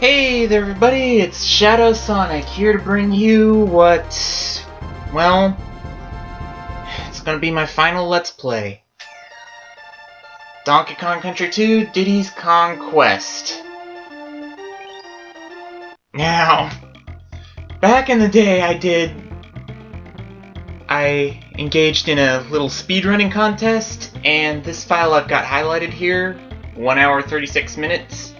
Hey there everybody, it's ShadwSonic here to bring you what, well, it's gonna be my final Let's Play. Donkey Kong Country 2 Diddy's Kong Quest. Now, back in the day I engaged in a little speedrunning contest, and this file I've got highlighted here, 1 hour 36 minutes.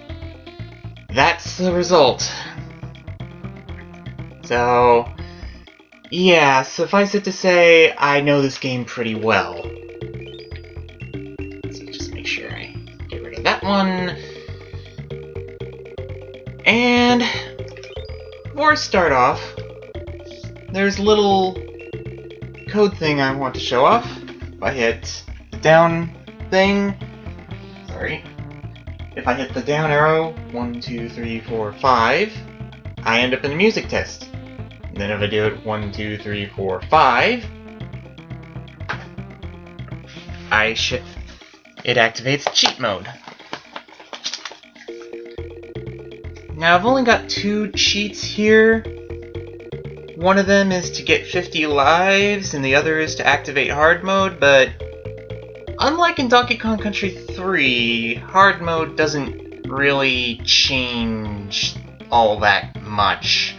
That's the result. So, yeah, suffice it to say, I know this game pretty well. So just make sure I get rid of that one. And before I start off, there's a little code thing I want to show off. If I hit the down thing, if I hit the down arrow, 1, 2, 3, 4, 5, I end up in the music test. And then if I do it 1, 2, 3, 4, 5, it activates cheat mode. Now I've only got 2 cheats here. One of them is to get 50 lives, and the other is to activate hard mode, but unlike in Donkey Kong Country 3, hard mode doesn't really change all that much.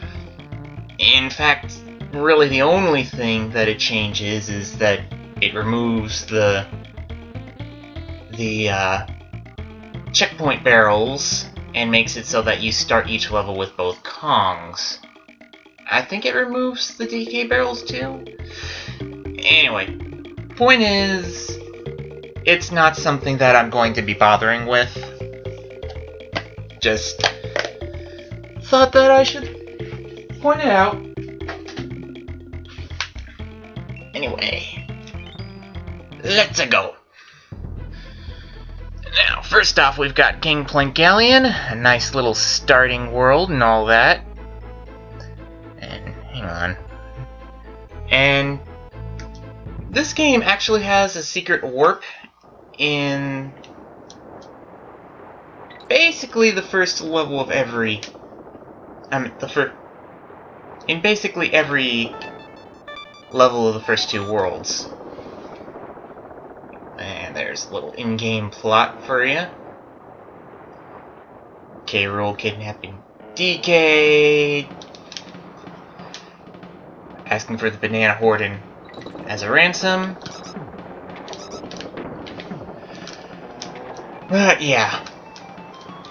In fact, really the only thing that it changes is that it removes the checkpoint barrels and makes it so that you start each level with both Kongs. I think it removes the DK barrels too? Anyway, point is, it's not something that I'm going to be bothering with. Just thought that I should point it out. Anyway, let's go. Now, first off, we've got Gangplank Galleon, a nice little starting world and all that. And hang on. And this game actually has a secret warp in basically the first level of every in basically every level of the first 2 worlds. And there's a little in-game plot for you. K.Rool kidnapping DK, asking for the banana horde as a ransom. But yeah,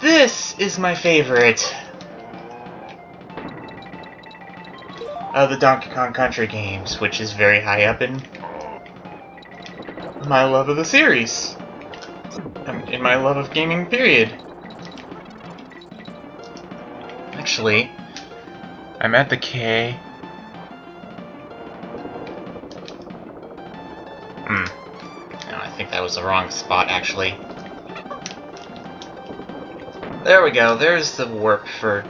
this is my favorite of the Donkey Kong Country games, which is very high up in my love of the series. In my love of gaming, period. Actually, I'm at the K. No, I think that was the wrong spot, actually. There we go, there's the warp for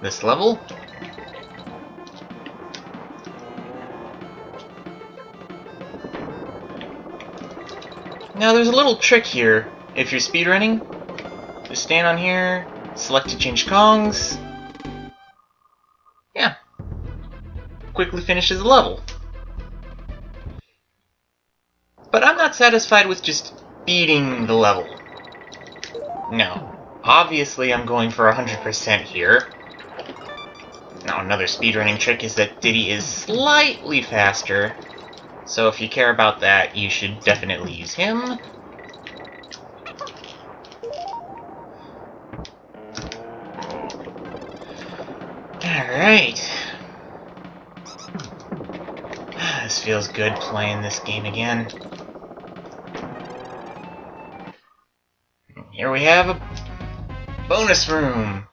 this level. Now there's a little trick here. If you're speedrunning, just stand on here, select to change Kongs. Yeah. Quickly finishes the level. But I'm not satisfied with just beating the level. No. Obviously, I'm going for 100% here. Now, another speedrunning trick is that Diddy is slightly faster, so if you care about that, you should definitely use him. Alright. This feels good playing this game again. Here we have a bonus room!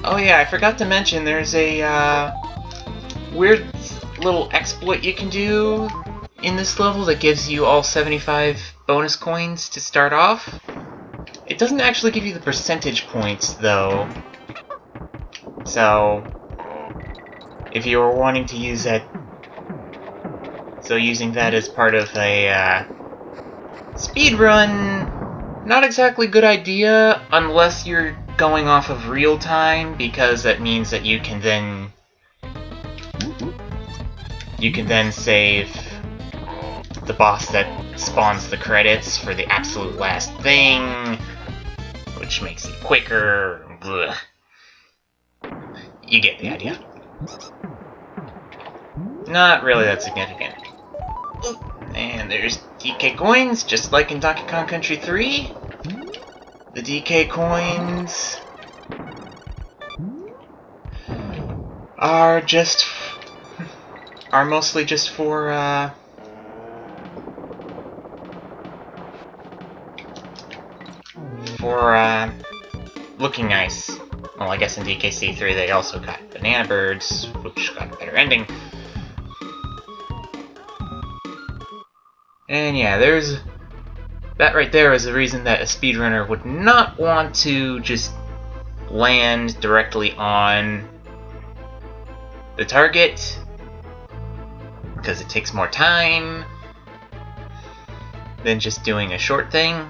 Oh yeah, I forgot to mention there's a weird little exploit you can do in this level that gives you all 75 bonus coins to start off. It doesn't actually give you the percentage points though. So, if you were wanting to use that, using that as part of a speedrun Not exactly good idea unless you're going off of real time, because that means that you can then save the boss that spawns the credits for the absolute last thing, which makes it quicker. Ugh. You get the idea. Not really that significant. And there's DK coins, just like in Donkey Kong Country 3. The DK coins are mostly just for looking nice. Well, I guess in DKC2 they also got banana birds, which got a better ending. And yeah, that right there is the reason that a speedrunner would not want to just land directly on the target, because it takes more time than just doing a short thing.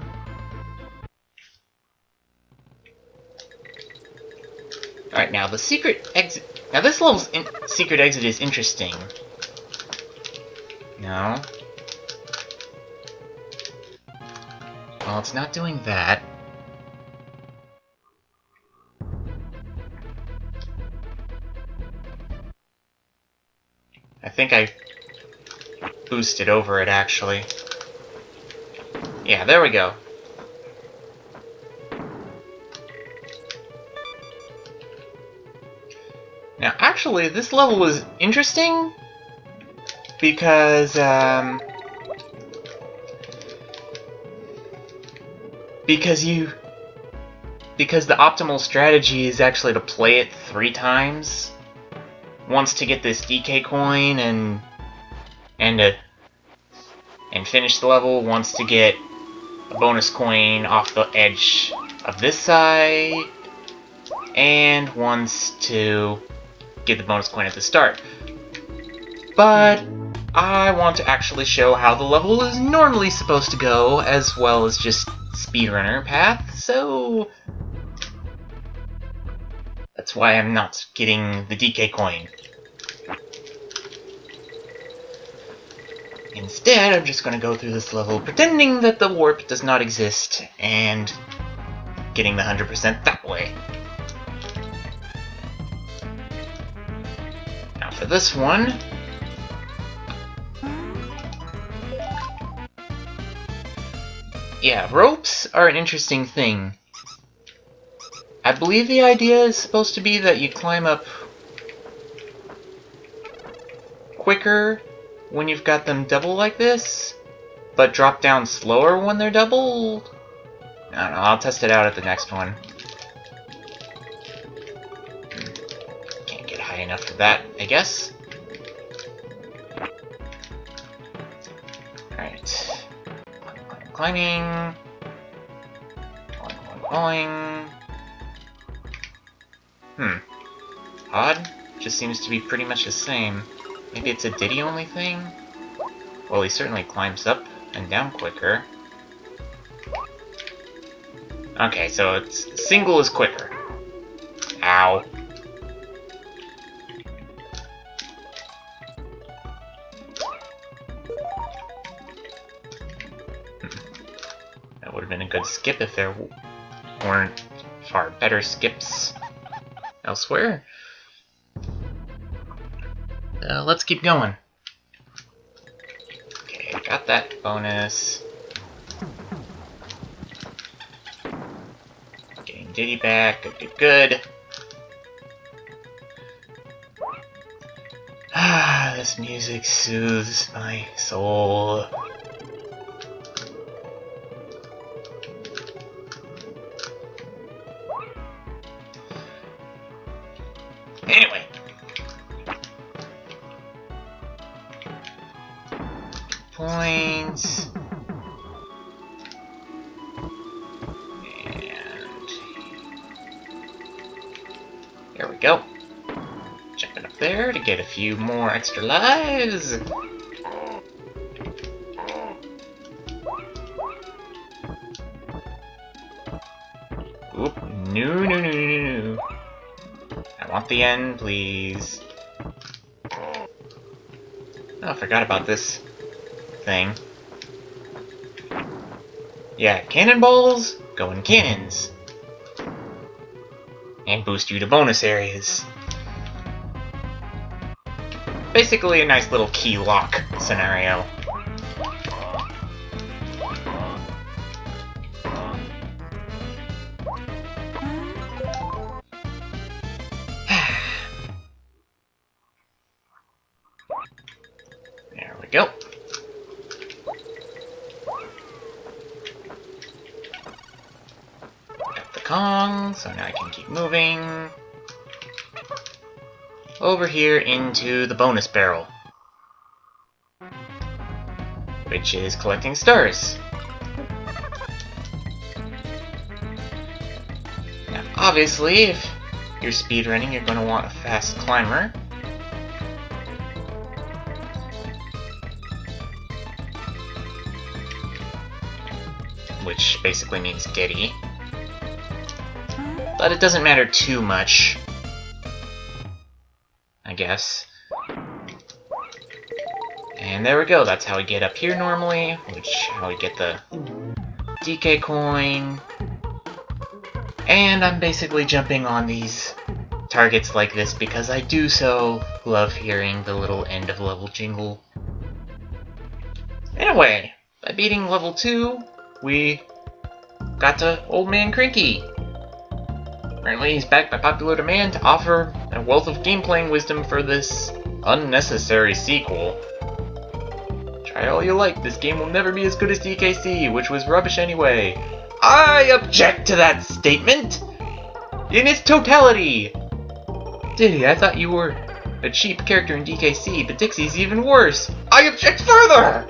Alright, now the secret exit. Now this level's secret exit is interesting. No. Well, it's not doing that. I think I boosted over it, actually. Yeah, there we go. Now, actually, this level was interesting because the optimal strategy is actually to play it 3 times. Once to get this DK coin and finish the level. Once to get a bonus coin off the edge of this side, and once to get the bonus coin at the start. But I want to actually show how the level is normally supposed to go, as well as just speedrunner path, so that's why I'm not getting the DK coin. Instead, I'm just going to go through this level pretending that the warp does not exist, and getting the 100% that way. Now for this one, yeah, ropes are an interesting thing. I believe the idea is supposed to be that you climb up quicker when you've got them double like this, but drop down slower when they're double? I don't know, I'll test it out at the next one. Can't get high enough for that, I guess. Alright. Climbing. Going. Odd. Just seems to be pretty much the same. Maybe it's a Diddy only thing? Well, he certainly climbs up and down quicker. Okay, so it's single is quicker. Ow. That would have been a good skip if there weren't far better skips elsewhere. Let's keep going. Okay, got that bonus. Getting Diddy back. Good, good, good. Ah, this music soothes my soul. Anyway. Points. And there we go. Jumping up there to get a few more extra lives. Oop, no, no, no, no, no. I want the end, please. Oh, I forgot about this thing. Yeah, cannonballs go in cannons. And boost you to bonus areas. Basically a nice little key lock scenario. There we go. Got the Kong, so now I can keep moving. Over here into the bonus barrel, which is collecting stars. Now, obviously, if you're speedrunning, you're going to want a fast climber. Which basically means giddy. But it doesn't matter too much, I guess. And there we go, that's how we get up here normally, which how we get the DK coin. And I'm basically jumping on these targets like this because I do so love hearing the little end of level jingle. Anyway, by beating level 2, we got to Old Man Cranky. Apparently he's back by popular demand to offer a wealth of game-playing wisdom for this unnecessary sequel. Try all you like, this game will never be as good as DKC, which was rubbish anyway. I object to that statement! In its totality! Diddy, I thought you were a cheap character in DKC, but Dixie's even worse! I object further!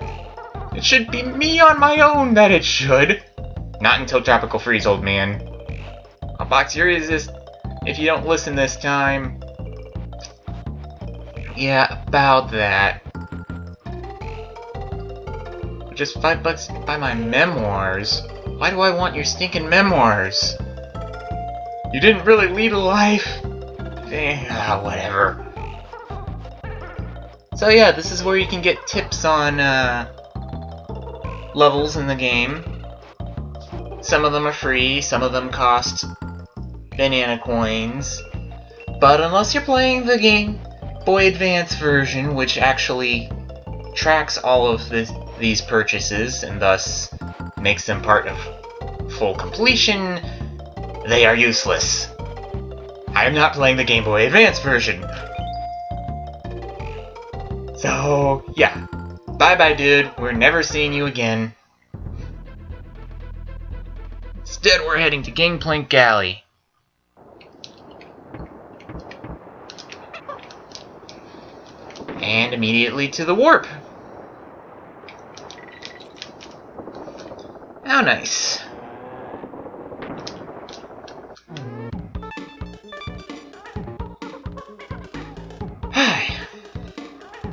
It should be me on my own that it should! Not until Tropical Freeze, old man. I'll box your resist if you don't listen this time. Yeah, about that. Just $5 to buy my memoirs. Why do I want your stinking memoirs? You didn't really lead a life. Whatever. So yeah, this is where you can get tips on levels in the game. Some of them are free, some of them cost banana coins. But unless you're playing the Game Boy Advance version, which actually tracks all of these purchases and thus makes them part of full completion, they are useless. I am not playing the Game Boy Advance version. So, yeah. Bye-bye, dude. We're never seeing you again. Instead, we're heading to Gangplank Galleon. And immediately to the warp. How nice.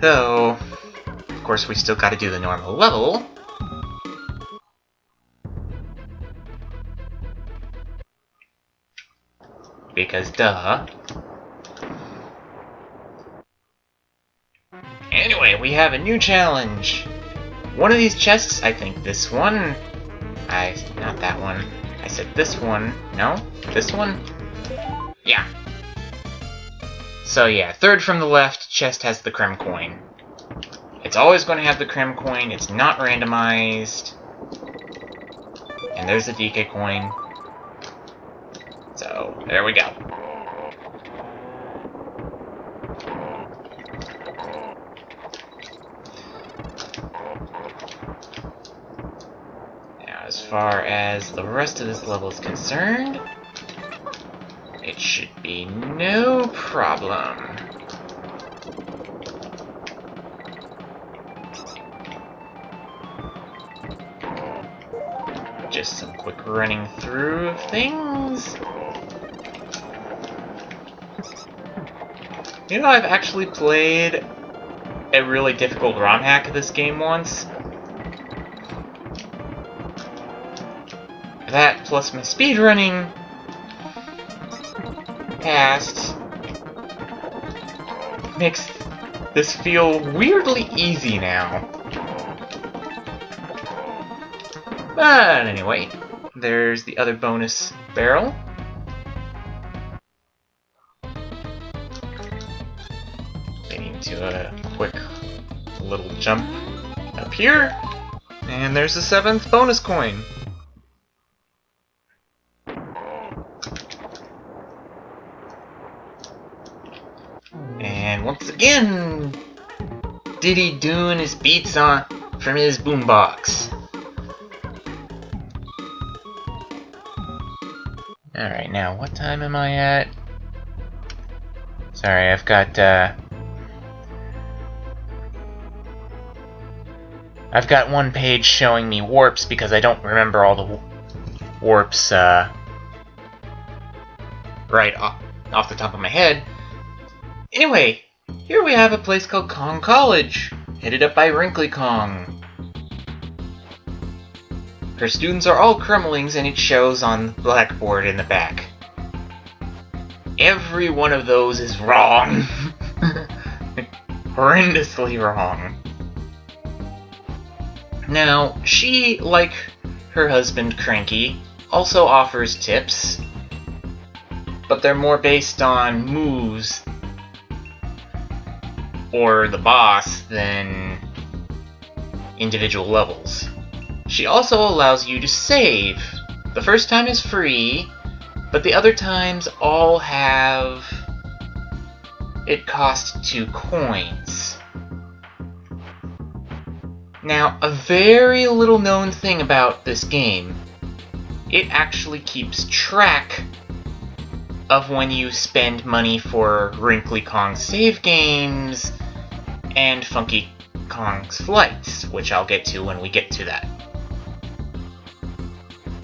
So, of course, we still gotta do the normal level. Because duh. Anyway, we have a new challenge. One of these chests, I think this one. Not that one. I said this one. No? This one? Yeah. So yeah, third from the left, chest has the creme coin. It's always going to have the creme coin, it's not randomized. And there's the DK coin. So, there we go. Now, as far as the rest of this level is concerned, it should be no problem. Just some quick running through of things. You know, I've actually played a really difficult ROM hack of this game once. That plus my speedrunning past makes this feel weirdly easy now. But anyway, there's the other bonus barrel. Getting to a quick little jump up here. And there's the 7th bonus coin. And once again, Diddy doing his beats on from his boombox. Alright, now what time am I at? Sorry, I've got one page showing me warps because I don't remember all the warps right off the top of my head. Anyway, here we have a place called Kong College, headed up by Wrinkly Kong. Her students are all Kremlings, and it shows on the blackboard in the back. Every one of those is wrong. Horrendously wrong. Now, she, like her husband Cranky, also offers tips, but they're more based on moves or the boss than individual levels. She also allows you to save. The first time is free, but the other times all have it cost 2 coins. Now, a very little known thing about this game, it actually keeps track of when you spend money for Wrinkly Kong's save games and Funky Kong's flights, which I'll get to when we get to that.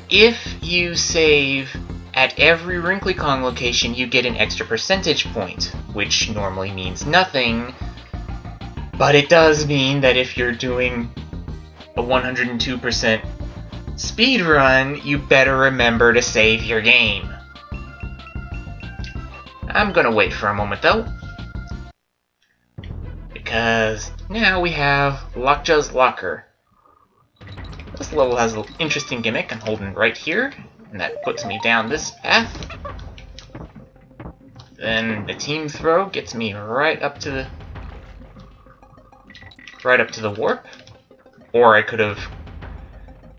If you save at every Wrinkly Kong location, you get an extra percentage point, which normally means nothing, but it does mean that if you're doing a 102% speedrun, you better remember to save your game. I'm gonna wait for a moment though, because now we have Lockjaw's Locker. This level has an interesting gimmick. I'm holding right here, and that puts me down this path. Then the team throw gets me right up to the warp. Or I could have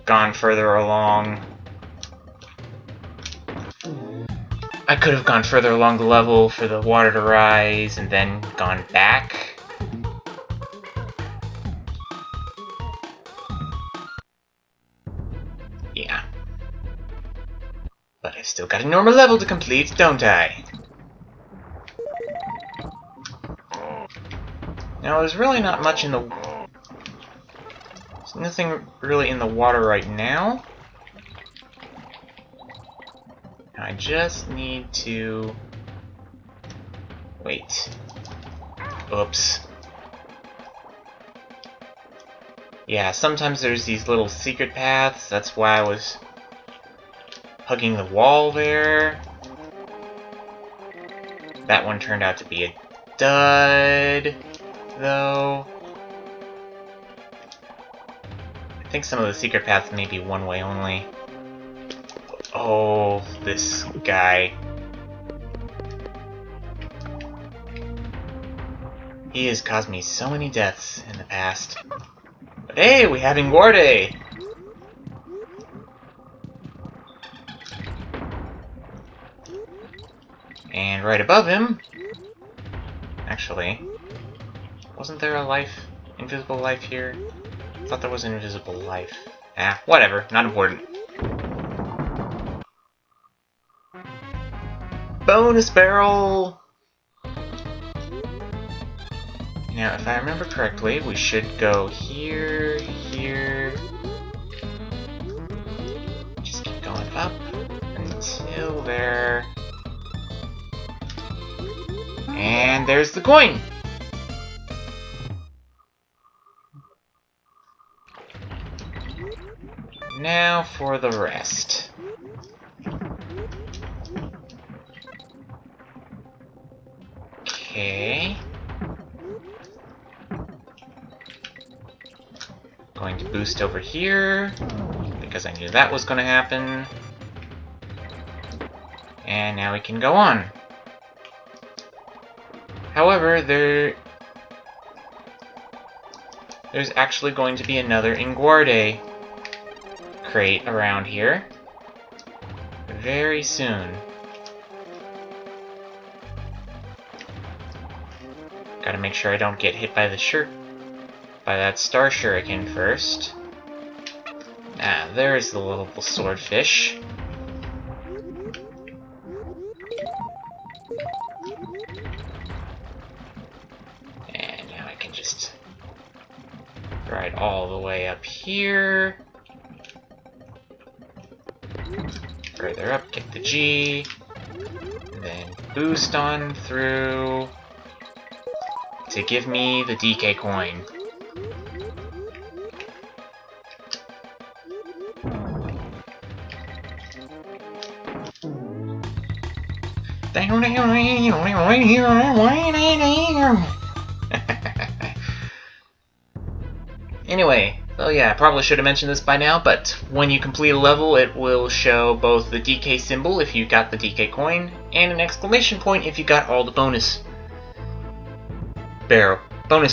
gone further along. I could have gone further along the level for the water to rise and then gone back. Yeah. But I've still got a normal level to complete, don't I? Now, there's really not much in the... There's nothing really in the water right now. I just need to... Wait. Oops. Yeah, sometimes there's these little secret paths. That's why I was hugging the wall there. That one turned out to be a dud, though. I think some of the secret paths may be one way only. Oh, this guy. He has caused me so many deaths in the past. But hey, we have Ingwarde! And right above him... Actually... Wasn't there a life? Invisible life here? I thought there was an invisible life. Ah, whatever. Not important. Bonus barrel! Now, if I remember correctly, we should go here, here... Just keep going up until there... And there's the coin! Now for the rest. Okay. Going to boost over here, because I knew that was going to happen. And now we can go on. However, there's actually going to be another Inguarde crate around here very soon. Gotta make sure I don't get hit by that star shuriken first. Ah, there's the lovable swordfish. And now I can just ride all the way up here. Further up, get the G. And then boost on through to give me the DK coin. Anyway, well yeah, I probably should have mentioned this by now, but when you complete a level, it will show both the DK symbol if you got the DK coin, and an exclamation point if you got all the bonus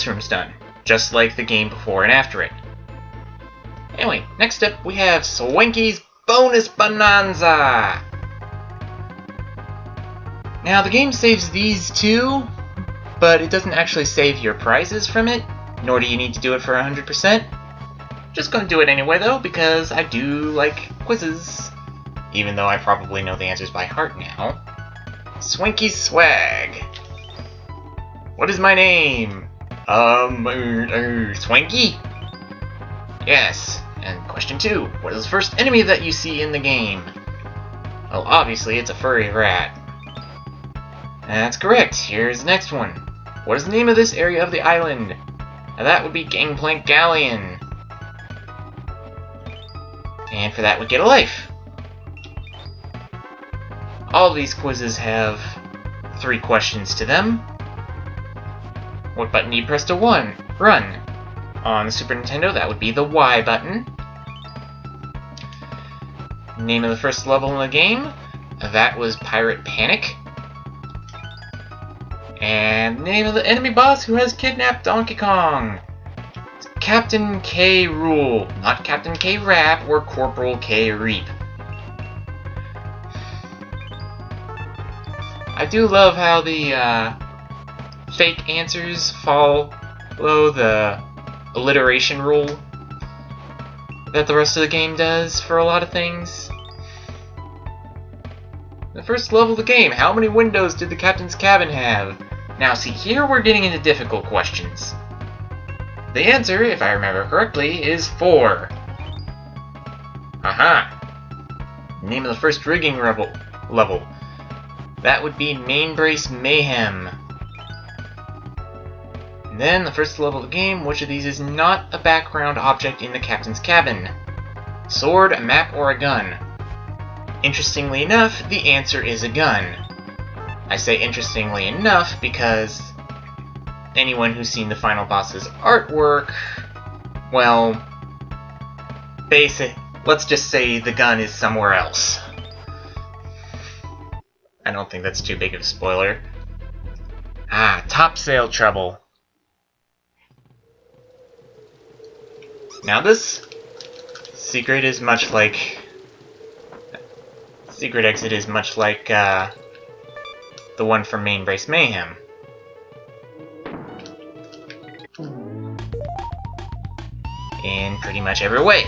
rooms done, just like the game before and after it. Anyway, next up we have Swanky's Bonus Bonanza! Now the game saves these too, but it doesn't actually save your prizes from it, nor do you need to do it for 100%. Just gonna do it anyway though, because I do like quizzes, even though I probably know the answers by heart now. Swanky's Swag. What is my name? Swanky? Yes. And question 2. What is the first enemy that you see in the game? Well, obviously it's a furry rat. That's correct. Here's the next one. What is the name of this area of the island? Now that would be Gangplank Galleon. And for that we get a life. All of these quizzes have 3 questions to them. What button do you press to run? On the Super Nintendo, that would be the Y button. Name of the first level in the game? That was Pirate Panic. And name of the enemy boss who has kidnapped Donkey Kong? It's Captain K.Rool, not Captain K.Rap or Corporal K.Reap. I do love how the fake answers follow the alliteration rule that the rest of the game does for a lot of things. The first level of the game, how many windows did the captain's cabin have? Now see, here we're getting into difficult questions. The answer, if I remember correctly, is 4. Aha! Name of the first rigging level. That would be Main Brace Mayhem. And then, the first level of the game, which of these is not a background object in the captain's cabin? Sword, a map, or a gun? Interestingly enough, the answer is a gun. I say interestingly enough because anyone who's seen the final boss's artwork, well, let's just say the gun is somewhere else. I don't think that's too big of a spoiler. Ah, topsail trouble. Now this secret is much like... Secret exit is much like the one from Main Brace Mayhem. In pretty much every way.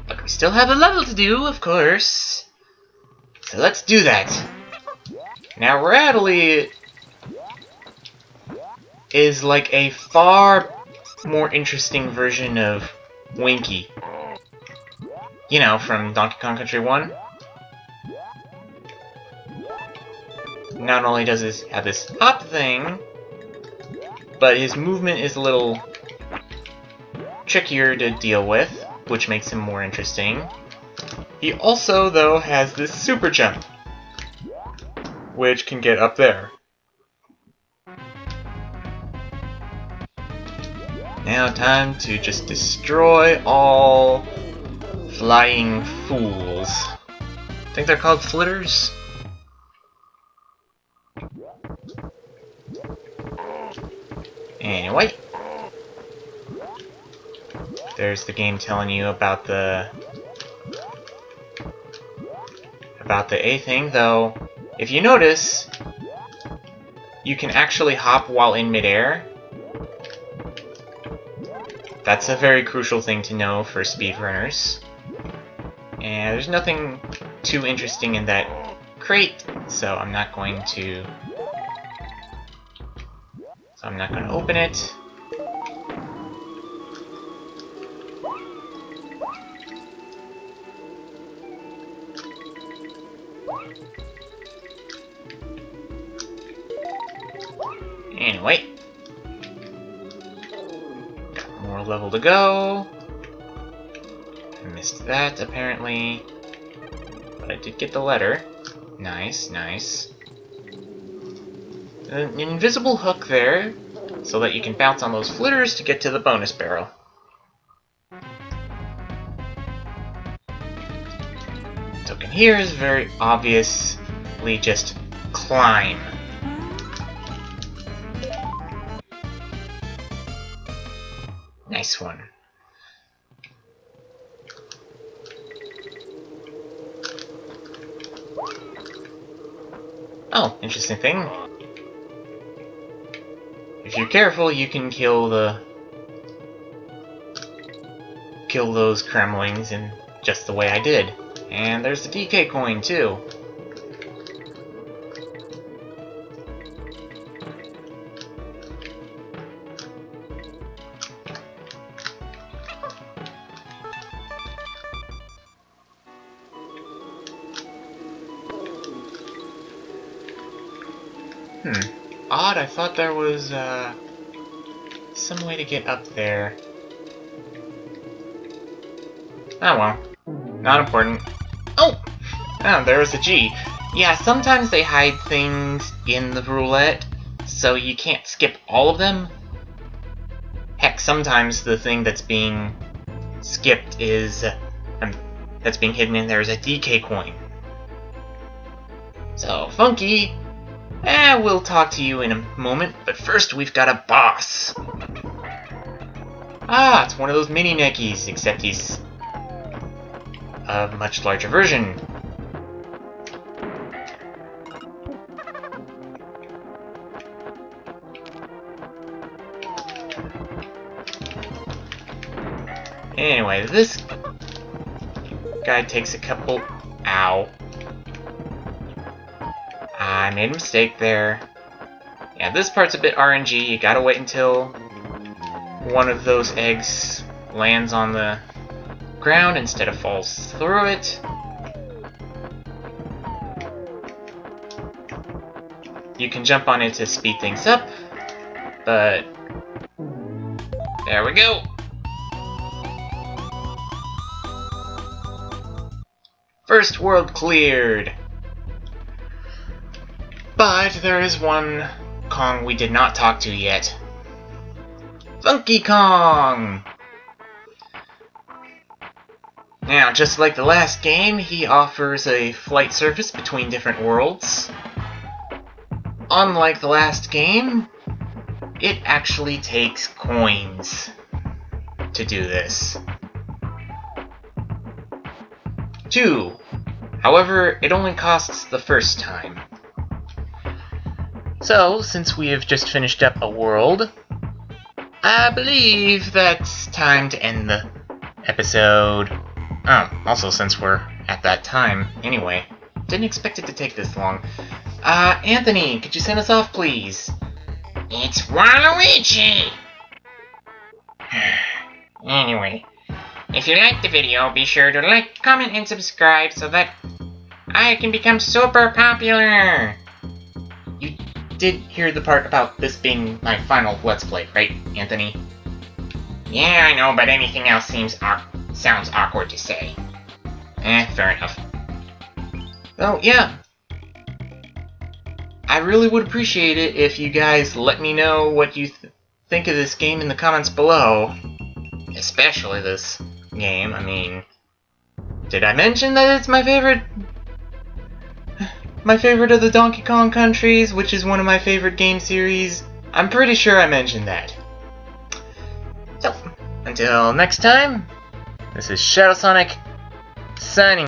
But we still have a level to do, of course. So let's do that. Now Rattly is like a far more interesting version of Winky. You know, from Donkey Kong Country 1. Not only does he have this hop thing, but his movement is a little trickier to deal with, which makes him more interesting. He also, though, has this super jump, which can get up there. Now time to just destroy all flying fools. I think they're called flitters? Anyway. There's the game telling you about the A thing, though. If you notice, you can actually hop while in midair. That's a very crucial thing to know for speedrunners. And there's nothing too interesting in that crate, so I'm not going to open it. Anyway. Got more level to go. I missed that, apparently. But I did get the letter. Nice, nice. An invisible hook there, so that you can bounce on those flitters to get to the bonus barrel. Token here is very obviously just climb. Nice one. Oh, interesting thing. If you're careful, you can kill those Kremlings in just the way I did. And there's the DK coin too. Odd, I thought there was, some way to get up there. Oh well. Not important. Oh! Oh, there was a G. Yeah, sometimes they hide things in the roulette, so you can't skip all of them. Heck, sometimes the thing that's being skipped is, that's being hidden in there is a DK coin. So, Funky, we'll talk to you in a moment, but first we've got a boss. Ah, it's one of those mini neckies, except he's a much larger version. Anyway, this guy takes a couple... Ow. I made a mistake there. Yeah, this part's a bit RNG. You gotta wait until one of those eggs lands on the ground instead of falls through it. You can jump on it to speed things up, but there we go. First world cleared. But there is one Kong we did not talk to yet. Funky Kong! Now, just like the last game, he offers a flight service between different worlds. Unlike the last game, it actually takes coins to do this. 2. However, it only costs the first time. So, since we have just finished up a world, I believe that's time to end the episode. Oh, also since we're at that time, anyway. Didn't expect it to take this long. Anthony, could you send us off, please? It's Waluigi! Anyway, if you liked the video, be sure to like, comment, and subscribe so that I can become super popular! You did hear the part about this being my final Let's Play, right, Anthony? Yeah, I know, but anything else sounds awkward to say. Fair enough. Oh, yeah. I really would appreciate it if you guys let me know what you think of this game in the comments below. Especially this game. I mean, did I mention that it's my favorite? My favorite of the Donkey Kong countries, which is one of my favorite game series. I'm pretty sure I mentioned that. So, until next time, this is ShadwSonic signing